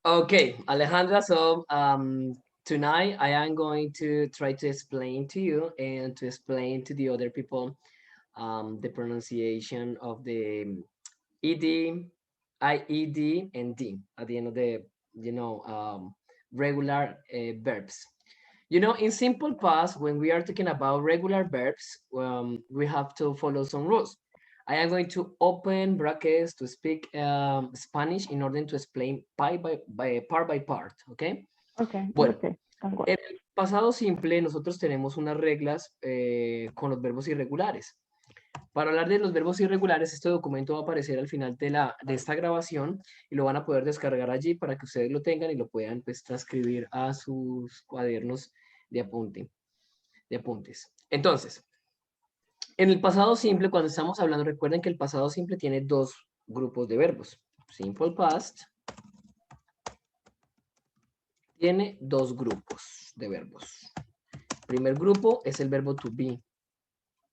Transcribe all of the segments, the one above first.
Okay, Alejandra, so tonight I am going to try to explain to you and to explain to the other people the pronunciation of the ed, ied, and d at the end of the regular verbs. In simple past, when we are talking about regular verbs, we have to follow some rules. I am going to open brackets to speak Spanish in order to explain part by part, ¿ok? Okay, Bueno, okay, don't worry. en el pasado simple nosotros tenemos unas reglas con los verbos irregulares. Para hablar de los verbos irregulares, este documento va a aparecer al final de esta grabación y lo van a poder descargar allí para que ustedes lo tengan y lo puedan pues, transcribir a sus cuadernos de apuntes. Entonces, en el pasado simple, cuando estamos hablando, recuerden que el pasado simple tiene dos grupos de verbos. Simple past tiene dos grupos de verbos. El primer grupo es el verbo to be.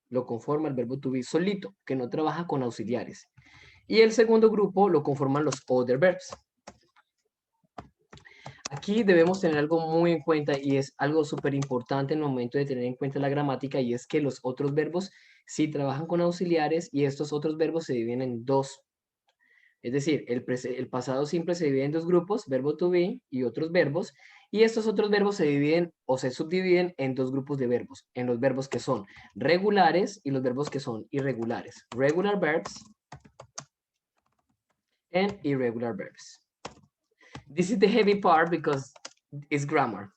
Lo conforma el verbo to be solito, que no trabaja con auxiliares. Y el segundo grupo lo conforman los other verbs. Aquí debemos tener algo muy en cuenta y es algo súper importante en el momento de tener en cuenta la gramática y es que los otros verbos sí trabajan con auxiliares y estos otros verbos se dividen en dos. Es decir, el pasado simple se divide en dos grupos, verbo to be y otros verbos, y estos otros verbos se dividen o se subdividen en dos grupos de verbos, en los verbos que son regulares y los verbos que son irregulares. Regular verbs and irregular verbs. This is the heavy part because it's grammar.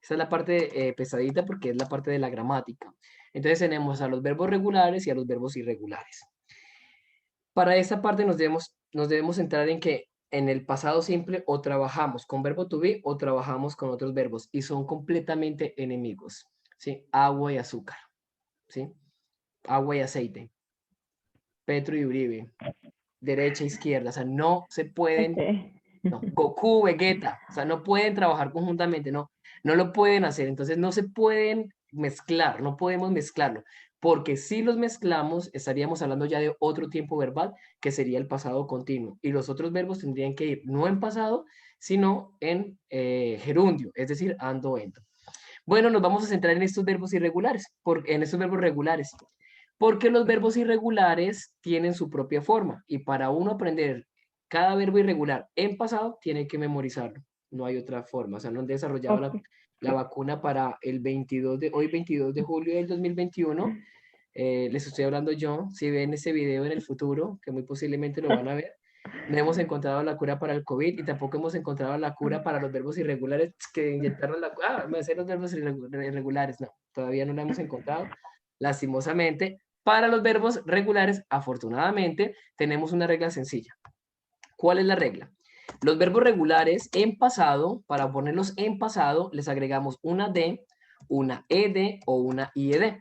Esa es la parte pesadita porque es la parte de la gramática. Entonces tenemos a los verbos regulares y a los verbos irregulares. Para esta parte nos debemos centrar en que en el pasado simple o trabajamos con verbo to be o trabajamos con otros verbos y son completamente enemigos. ¿Sí? Agua y azúcar. ¿Sí? Agua y aceite. Petro y Uribe. Derecha e izquierda. O sea, no se pueden. Okay. No, Goku, Vegeta, o sea, no pueden trabajar conjuntamente, no lo pueden hacer, entonces no se pueden mezclar, no podemos mezclarlo, porque si los mezclamos estaríamos hablando ya de otro tiempo verbal que sería el pasado continuo, y los otros verbos tendrían que ir no en pasado, sino en gerundio, es decir, ando, ento. Bueno, nos vamos a centrar en estos verbos irregulares, en estos verbos regulares, porque los verbos irregulares tienen su propia forma, y para uno aprender cada verbo irregular en pasado, tiene que memorizarlo. No hay otra forma. O sea, no han desarrollado Okay. la vacuna para hoy 22 de julio del 2021. Les estoy hablando yo. Si ven ese video en el futuro, que muy posiblemente lo van a ver, no hemos encontrado la cura para el COVID y tampoco hemos encontrado la cura para los verbos irregulares que inyectaron me hacer los verbos irregulares. No, todavía no la hemos encontrado, lastimosamente. Para los verbos regulares, afortunadamente, tenemos una regla sencilla. ¿Cuál es la regla? Los verbos regulares en pasado, para ponerlos en pasado, les agregamos una D, una ED o una IED,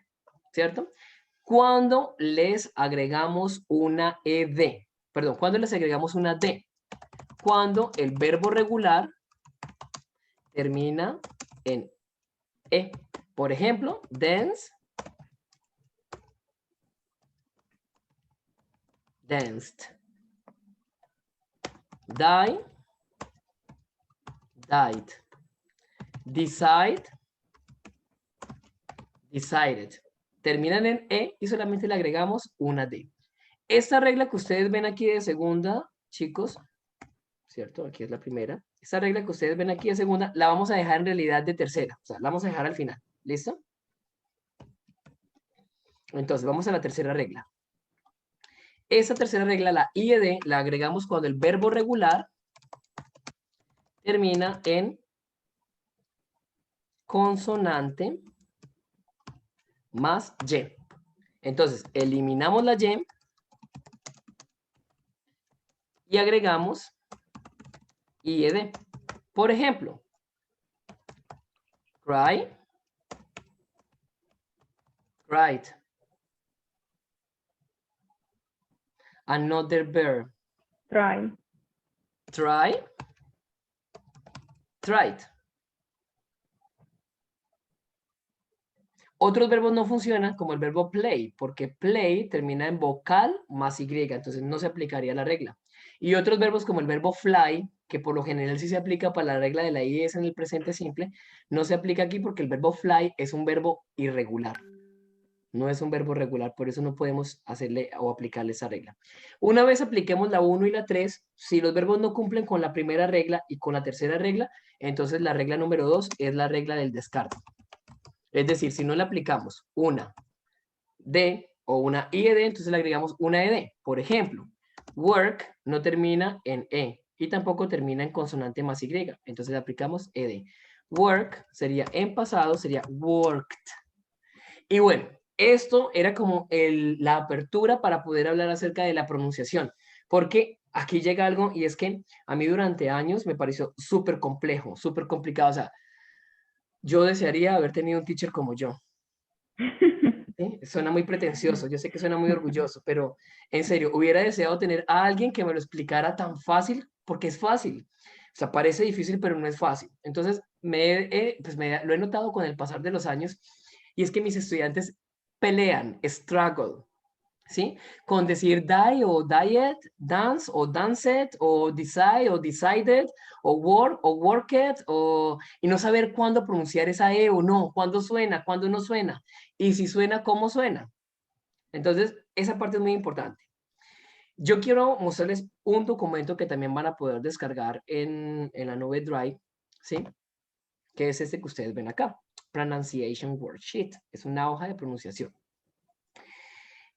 ¿cierto? Cuando les agregamos una ED, perdón, cuando les agregamos una D, cuando el verbo regular termina en E. Por ejemplo, dance, danced. Die, died. Decide, decided. Terminan en E y solamente le agregamos una D. Esta regla que ustedes ven aquí de segunda, chicos, ¿cierto? Aquí es la primera. Esta regla que ustedes ven aquí de segunda, la vamos a dejar en realidad de tercera. O sea, la vamos a dejar al final. ¿Listo? Entonces, vamos a la tercera regla. Esa tercera regla, la IED, la agregamos cuando el verbo regular termina en consonante más Y. Entonces, eliminamos la Y y agregamos IED. Por ejemplo, cry, cried. Another verb. Try. Try, tried. Otros verbos no funcionan, como el verbo play, porque play termina en vocal más Y, entonces no se aplicaría la regla. Y otros verbos como el verbo fly, que por lo general sí se aplica para la regla de la IS en el presente simple, no se aplica aquí porque el verbo fly es un verbo irregular. No es un verbo regular, por eso no podemos hacerle o aplicarle esa regla. Una vez apliquemos la 1 y la 3, si los verbos no cumplen con la primera regla y con la tercera regla, entonces la regla número 2 es la regla del descarte. Es decir, si no le aplicamos una D o una IED, entonces le agregamos una ED. Por ejemplo, work no termina en E y tampoco termina en consonante más Y. Entonces le aplicamos ED. Work sería en pasado, sería worked. Y bueno, esto era como la apertura para poder hablar acerca de la pronunciación. Porque aquí llega algo y es que a mí durante años me pareció súper complejo, súper complicado. O sea, yo desearía haber tenido un teacher como yo. ¿Sí? Suena muy pretencioso, yo sé que suena muy orgulloso, pero en serio, hubiera deseado tener a alguien que me lo explicara tan fácil, porque es fácil. O sea, parece difícil, pero no es fácil. Entonces, lo he notado con el pasar de los años, y es que mis estudiantes pelean, struggle, ¿sí? Con decir die o diet, dance o danced o decide o decided o work o worked y no saber cuándo pronunciar esa E o no, cuándo suena, cuándo no suena y si suena, cómo suena. Entonces, esa parte es muy importante. Yo quiero mostrarles un documento que también van a poder descargar en la nube Drive, ¿sí? Que es este que ustedes ven acá, Pronunciation Worksheet. Es una hoja de pronunciación.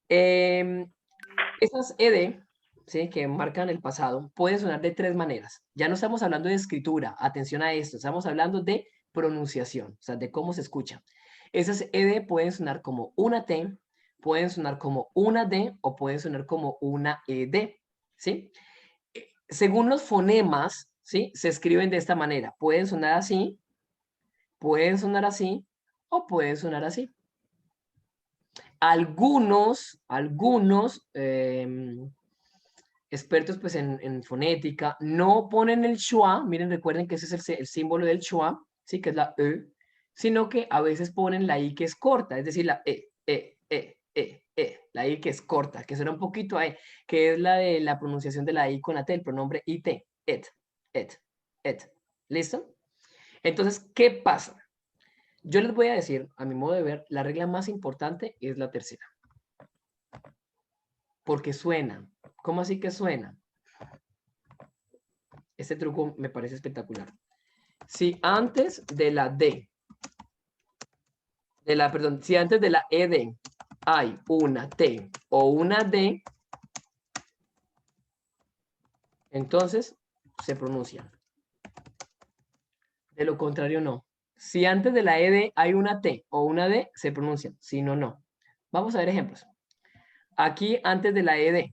Esas ED, ¿sí? Que marcan el pasado, pueden sonar de tres maneras. Ya no estamos hablando de escritura, atención a esto, estamos hablando de pronunciación, o sea, de cómo se escucha. Esas ED pueden sonar como una T, pueden sonar como una D o pueden sonar como una ED, ¿sí? Según los fonemas, ¿sí? Se escriben de esta manera. Pueden sonar así o pueden sonar así. Algunos expertos pues en fonética no ponen el schwa, miren, recuerden que ese es el símbolo del schwa, ¿sí? Que es la E, sino que a veces ponen la I que es corta, es decir, la la I que es corta, que suena un poquito a E, que es la de la pronunciación de la I con la T, el pronombre IT, et, et, et. ¿Listo? Entonces, ¿qué pasa? Yo les voy a decir, a mi modo de ver, la regla más importante es la tercera. Porque suena. ¿Cómo así que suena? Este truco me parece espectacular. Si antes de la D, si antes de la ED hay una T o una D, entonces se pronuncian. De lo contrario, no. Si antes de la ED hay una T o una D, se pronuncian. Si no, no. Vamos a ver ejemplos. Aquí antes de la ED,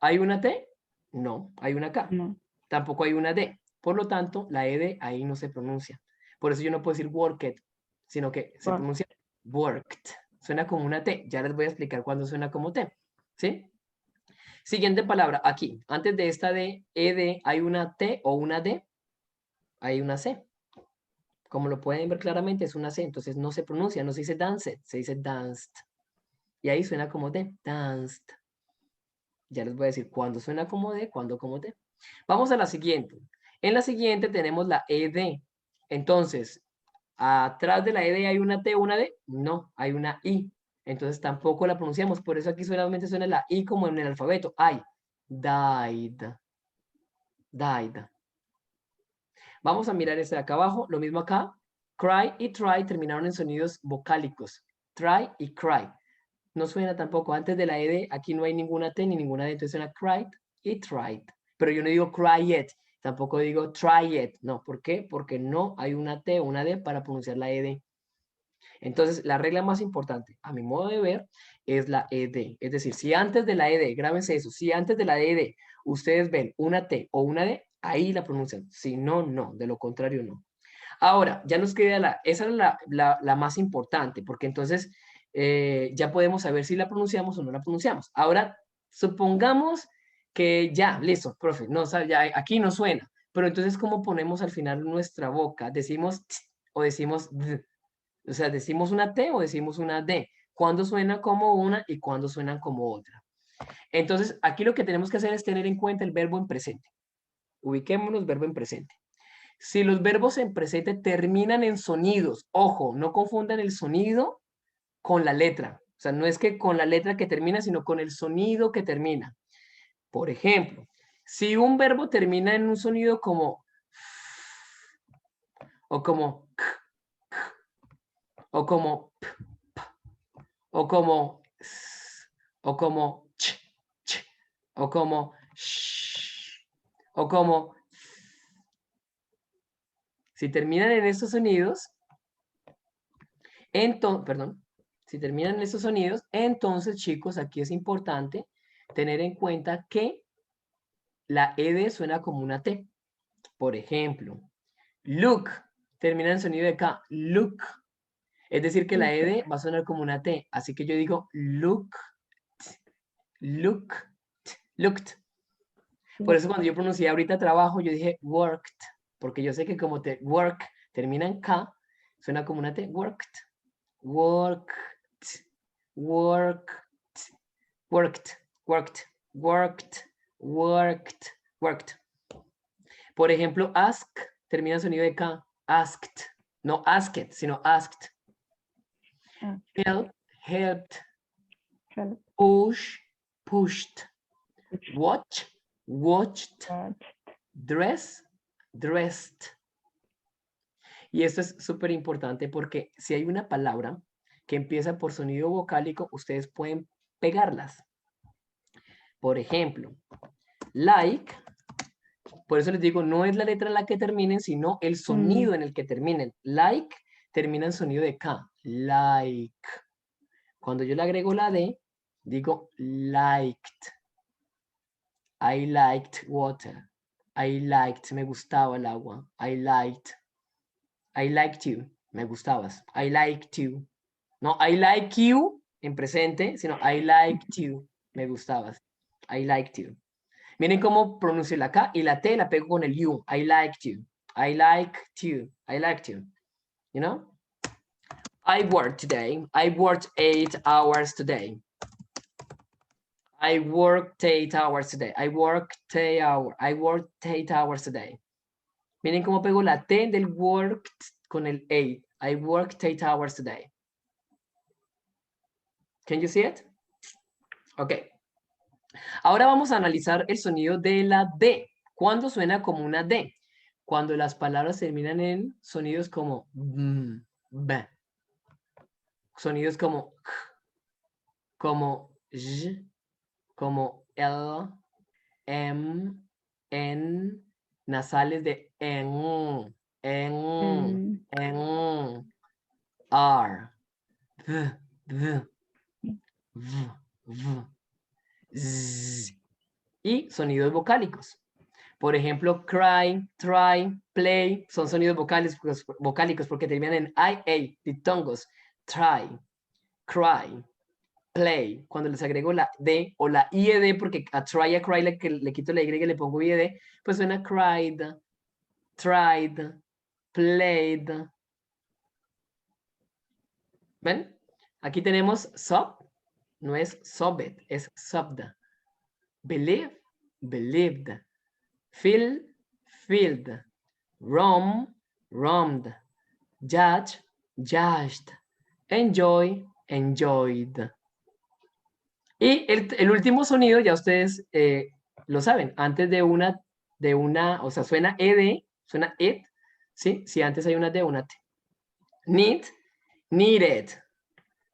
¿hay una T? No, hay una K. No. Tampoco hay una D. Por lo tanto, la ED ahí no se pronuncia. Por eso yo no puedo decir worked, sino que se Wow. pronuncia worked. Suena como una T. Ya les voy a explicar cuándo suena como T. ¿Sí? Siguiente palabra, aquí. Antes de esta D, ED, ¿hay una T o una D? Hay una C. Como lo pueden ver claramente, es una C. Entonces no se pronuncia, no se dice danced, se dice danced. Y ahí suena como D, danced. Ya les voy a decir cuándo suena como D, cuándo como D. Vamos a la siguiente. En la siguiente tenemos la ED. Entonces, ¿atrás de la ED hay una T o una D? No, hay una I. Entonces tampoco la pronunciamos. Por eso aquí solamente suena la I como en el alfabeto. Ay, died. Died. Vamos a mirar este de acá abajo. Lo mismo acá. Cry y try terminaron en sonidos vocálicos. Try y cry. No suena tampoco. Antes de la ED, aquí no hay ninguna T ni ninguna D. Entonces suena cried y tried. Pero yo no digo cry it. Tampoco digo try it. No, ¿por qué? Porque no hay una T o una D para pronunciar la ED. Entonces, la regla más importante, a mi modo de ver, es la ED. Es decir, si antes de la ED, grábense eso, si antes de la ED ustedes ven una T o una D, ahí la pronuncian. Si no, no. De lo contrario, no. Ahora, ya nos queda esa es la más importante, porque entonces ya podemos saber si la pronunciamos o no la pronunciamos. Ahora, supongamos que ya, listo, profe, no, ya, aquí no suena, pero entonces, ¿cómo ponemos al final nuestra boca? ¿Decimos o decimos d? O sea, ¿decimos una T o decimos una D? ¿Cuándo suena como una y cuándo suenan como otra? Entonces, aquí lo que tenemos que hacer es tener en cuenta el verbo en presente. Ubiquémonos verbo en presente. Si los verbos en presente terminan en sonidos, ojo, no confundan el sonido con la letra. O sea, no es que con la letra que termina, sino con el sonido que termina. Por ejemplo, si un verbo termina en un sonido como o como o como o como o como o como o como si terminan en estos sonidos, entonces, perdón, si terminan en estos sonidos, entonces, chicos, aquí es importante tener en cuenta que la ed suena como una T. Por ejemplo, look termina en sonido de K, look. Es decir, que la ed va a sonar como una T. Así que yo digo look, look, looked. Por eso cuando yo pronuncié ahorita trabajo, yo dije worked, porque yo sé que como work termina en K, suena como una T, worked, worked, worked, worked, worked, worked, worked, worked. Por ejemplo, ask termina en sonido de K, asked, no asked, sino asked. Help, helped, push, pushed, watch, watched, dress, dressed. Y esto es súper importante porque si hay una palabra que empieza por sonido vocálico, ustedes pueden pegarlas. Por ejemplo, like, por eso les digo, no es la letra en la que terminen, sino el sonido en el que terminen. Like termina en sonido de K, like. Cuando yo le agrego la D, digo liked. I liked water. I liked, me gustaba el agua. I liked you, me gustabas. I liked you. No, I like you en presente, sino I liked you, me gustabas. I liked you. Miren cómo pronuncio la K y la T la pego con el U. I liked you. I liked you. I liked you. You know? I worked today. I worked 8 hours today. I worked 8 hours today. I worked 8 hours. I worked 8 hours today. Miren cómo pego la T del worked con el 8. I worked 8 hours today. Can you see it? Ok. Ahora vamos a analizar el sonido de la D. ¿Cuándo suena como una D? Cuando las palabras terminan en sonidos como b. Sonidos como k, como j, como l, m, n, nasales de en, r, v, z, y sonidos vocálicos. Por ejemplo, cry, try, play, son sonidos vocálicos porque terminan en IA, diptongos. Try, cry, play. Cuando les agrego la D o la IED, porque a try, a cry le quito la Y y le pongo IED, pues suena cried, tried, played. ¿Ven? Aquí tenemos sub, no es sobbed, es subbed. Believe, believed. Feel, filled. Roam, roamed. Judge, judged. Enjoy, enjoyed. Y el último sonido, ya ustedes lo saben, antes de una, o sea, suena ed, suena it, ¿sí? Si antes hay una D, una T. Need, needed.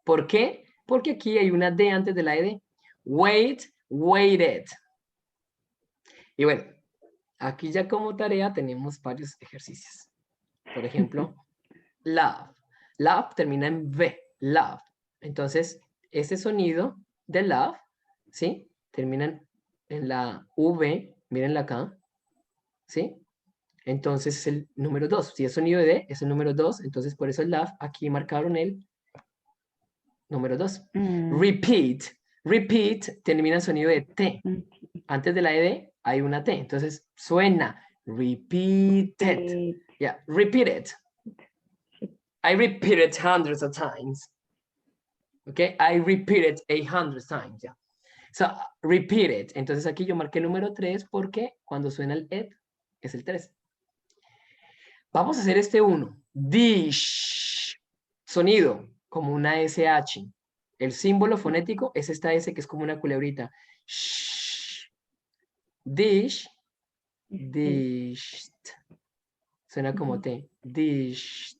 ¿Por qué? Porque aquí hay una D antes de la ed. Wait, waited. Y bueno, aquí ya como tarea tenemos varios ejercicios. Por ejemplo, love. Love termina en V, love. Entonces, ese sonido de love, ¿sí? Termina en la V, mírenla acá, ¿sí? Entonces es el número 2. Si es sonido de D, es el número 2. Entonces, por eso el love, aquí marcaron el número 2. Repeat. Repeat termina en sonido de T. Antes de la ED hay una T. Entonces, suena repeated. Yeah, repeated. I repeat it hundreds of times. Okay, I repeat it 100 times. Yeah. So, repeat it. Entonces aquí yo marqué el número 3 porque cuando suena el it es el 3. Vamos a hacer este 1. Dish. Sonido, como una SH. El símbolo fonético es esta S que es como una culebrita. Shh. Dish. Dished. Suena como T. Dished.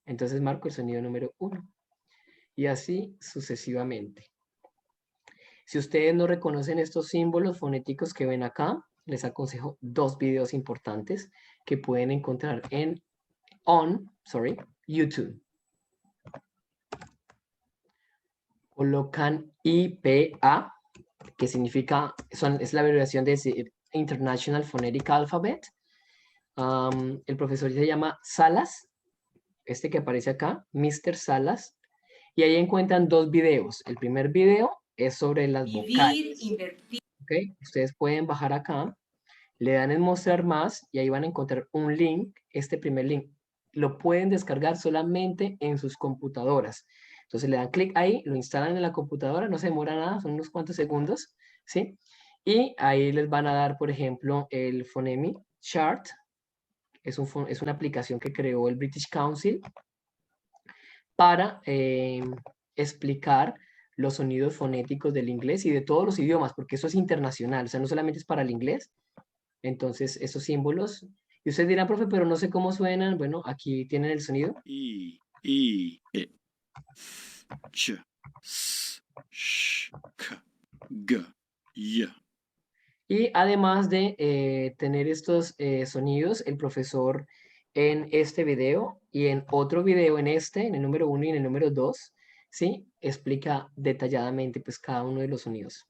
Entonces marco el sonido número 1. Y así sucesivamente. Si ustedes no reconocen estos símbolos fonéticos que ven acá, les aconsejo 2 videos importantes que pueden encontrar en YouTube. Colocan IPA, que significa, es la abreviación de International Phonetic Alphabet. El profesor se llama Salas, este que aparece acá, Mr. Salas, y ahí encuentran 2 videos. El primer video es sobre las vocales. ¿Okay? Ustedes pueden bajar acá, le dan en mostrar más y ahí van a encontrar un link, este primer link. Lo pueden descargar solamente en sus computadoras. Entonces le dan clic ahí, lo instalan en la computadora, no se demora nada, son unos cuantos segundos, ¿sí? Y ahí les van a dar, por ejemplo, el Phonemic Chart. Es una aplicación que creó el British Council para explicar los sonidos fonéticos del inglés y de todos los idiomas, porque eso es internacional, o sea, no solamente es para el inglés. Entonces, esos símbolos, y ustedes dirán, profe, pero no sé cómo suenan. Bueno, aquí tienen el sonido. I, I, ch, s, sh, k, g, y. Y además de tener estos sonidos, el profesor en este video y en otro video, en el número 1 y en el número 2, ¿sí? Explica detalladamente pues cada uno de los sonidos.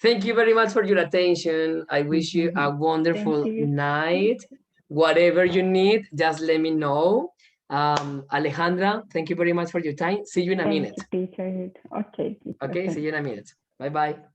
Thank you very much for your attention. I wish you a wonderful night. Whatever you need, just let me know. Alejandra, thank you very much for your time. See you in a minute. Okay, teacher. Okay. Okay, see you in a minute. Bye-bye.